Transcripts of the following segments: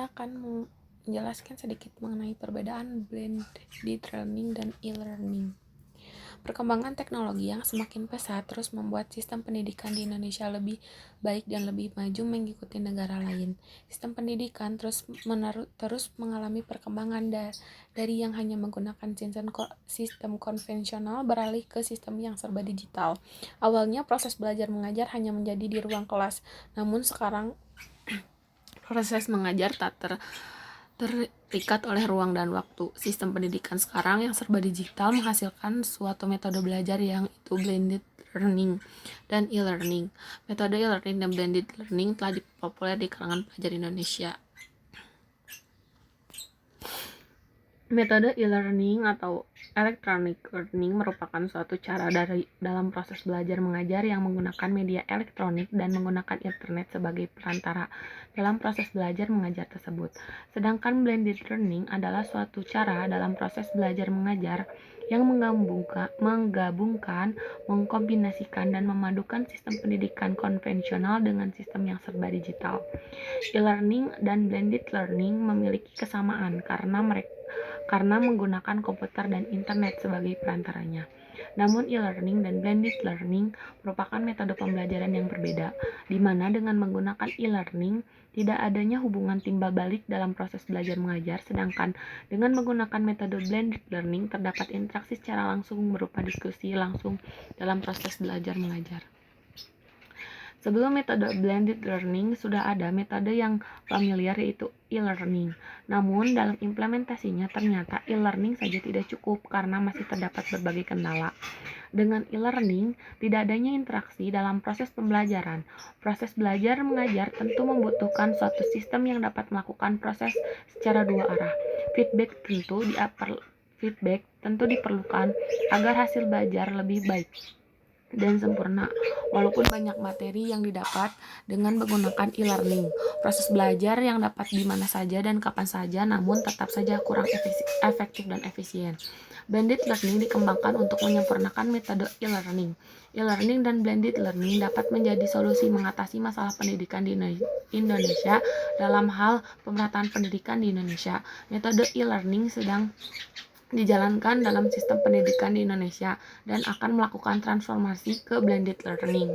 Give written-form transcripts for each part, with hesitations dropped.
Saya akan menjelaskan sedikit mengenai perbedaan blended learning dan e-learning. Perkembangan teknologi yang semakin pesat terus membuat sistem pendidikan di Indonesia lebih baik dan lebih maju mengikuti negara lain. Sistem pendidikan terus mengalami perkembangan dari yang hanya menggunakan sistem konvensional beralih ke sistem yang serba digital. Awalnya proses belajar mengajar hanya menjadi di ruang kelas, namun sekarang proses mengajar tak terikat oleh ruang dan waktu. Sistem pendidikan sekarang yang serba digital menghasilkan suatu metode belajar yang itu blended learning dan e-learning. Metode e-learning dan blended learning telah populer di kalangan pelajar Indonesia. Metode e-learning atau electronic learning merupakan suatu cara dalam proses belajar mengajar yang menggunakan media elektronik dan menggunakan internet sebagai perantara dalam proses belajar mengajar tersebut. Sedangkan blended learning adalah suatu cara dalam proses belajar mengajar yang menggabungkan, mengkombinasikan, dan memadukan sistem pendidikan konvensional dengan sistem yang serba digital. E-learning dan blended learning memiliki kesamaan karena menggunakan komputer dan internet sebagai perantaranya. Namun e-learning dan blended learning merupakan metode pembelajaran yang berbeda, di mana dengan menggunakan e-learning tidak adanya hubungan timbal balik dalam proses belajar mengajar, sedangkan dengan menggunakan metode blended learning terdapat interaksi secara langsung berupa diskusi langsung dalam proses belajar mengajar. Sebelum metode blended learning, sudah ada metode yang familiar yaitu e-learning. Namun, dalam implementasinya ternyata e-learning saja tidak cukup karena masih terdapat berbagai kendala. Dengan e-learning, tidak adanya interaksi dalam proses pembelajaran. Proses belajar mengajar tentu membutuhkan suatu sistem yang dapat melakukan proses secara dua arah. Feedback tentu diperlukan agar hasil belajar lebih baik dan sempurna. Walaupun banyak materi yang didapat dengan menggunakan e-learning, proses belajar yang dapat di mana saja dan kapan saja, namun tetap saja kurang efektif dan efisien. Blended learning dikembangkan untuk menyempurnakan metode e-learning. E-learning dan blended learning dapat menjadi solusi mengatasi masalah pendidikan di Indonesia dalam hal pemerataan pendidikan di Indonesia. Metode e-learning sedang dijalankan dalam sistem pendidikan di Indonesia dan akan melakukan transformasi ke blended learning.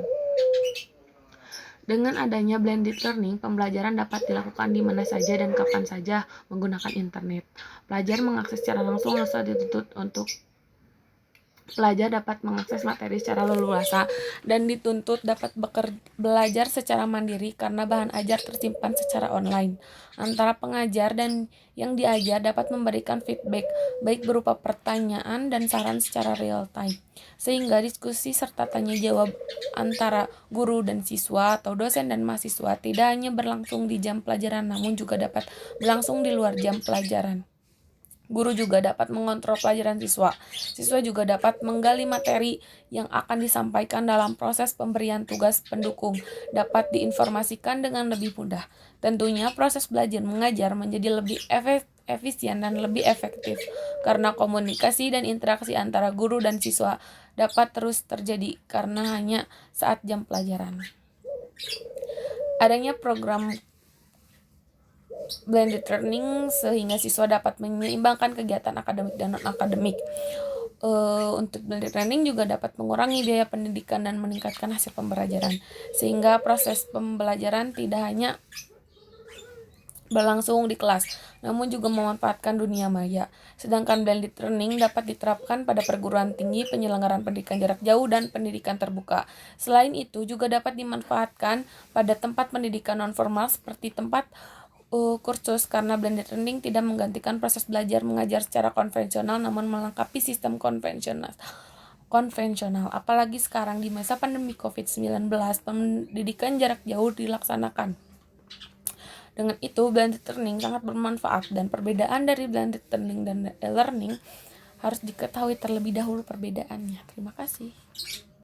Dengan adanya blended learning, pembelajaran dapat dilakukan di mana saja dan kapan saja menggunakan internet. Pelajar mengakses secara langsung saat dituntut untuk Pelajar dapat mengakses materi secara leluasa dan dituntut dapat belajar secara mandiri karena bahan ajar tersimpan secara online. Antara pengajar dan yang diajar dapat memberikan feedback, baik berupa pertanyaan dan saran secara real time. Sehingga diskusi serta tanya jawab antara guru dan siswa atau dosen dan mahasiswa tidak hanya berlangsung di jam pelajaran namun juga dapat berlangsung di luar jam pelajaran. Guru juga dapat mengontrol pelajaran siswa. Siswa juga dapat menggali materi yang akan disampaikan dalam proses pemberian tugas pendukung, dapat diinformasikan dengan lebih mudah. Tentunya proses belajar mengajar menjadi lebih efisien dan lebih efektif karena komunikasi dan interaksi antara guru dan siswa dapat terus terjadi karena hanya saat jam pelajaran. Adanya program blended learning sehingga siswa dapat menyeimbangkan kegiatan akademik dan non-akademik. Untuk blended learning juga dapat mengurangi biaya pendidikan dan meningkatkan hasil pembelajaran, sehingga proses pembelajaran tidak hanya berlangsung di kelas, namun juga memanfaatkan dunia maya. Sedangkan blended learning dapat diterapkan pada perguruan tinggi, penyelenggaraan pendidikan jarak jauh, dan pendidikan terbuka. Selain itu, juga dapat dimanfaatkan pada tempat pendidikan non-formal seperti tempat kursus karena blended learning tidak menggantikan proses belajar mengajar secara konvensional namun melengkapi sistem konvensional. Apalagi sekarang di masa pandemi COVID-19, pendidikan jarak jauh dilaksanakan. Dengan itu, blended learning sangat bermanfaat dan perbedaan dari blended learning dan e-learning harus diketahui terlebih dahulu perbedaannya. Terima kasih.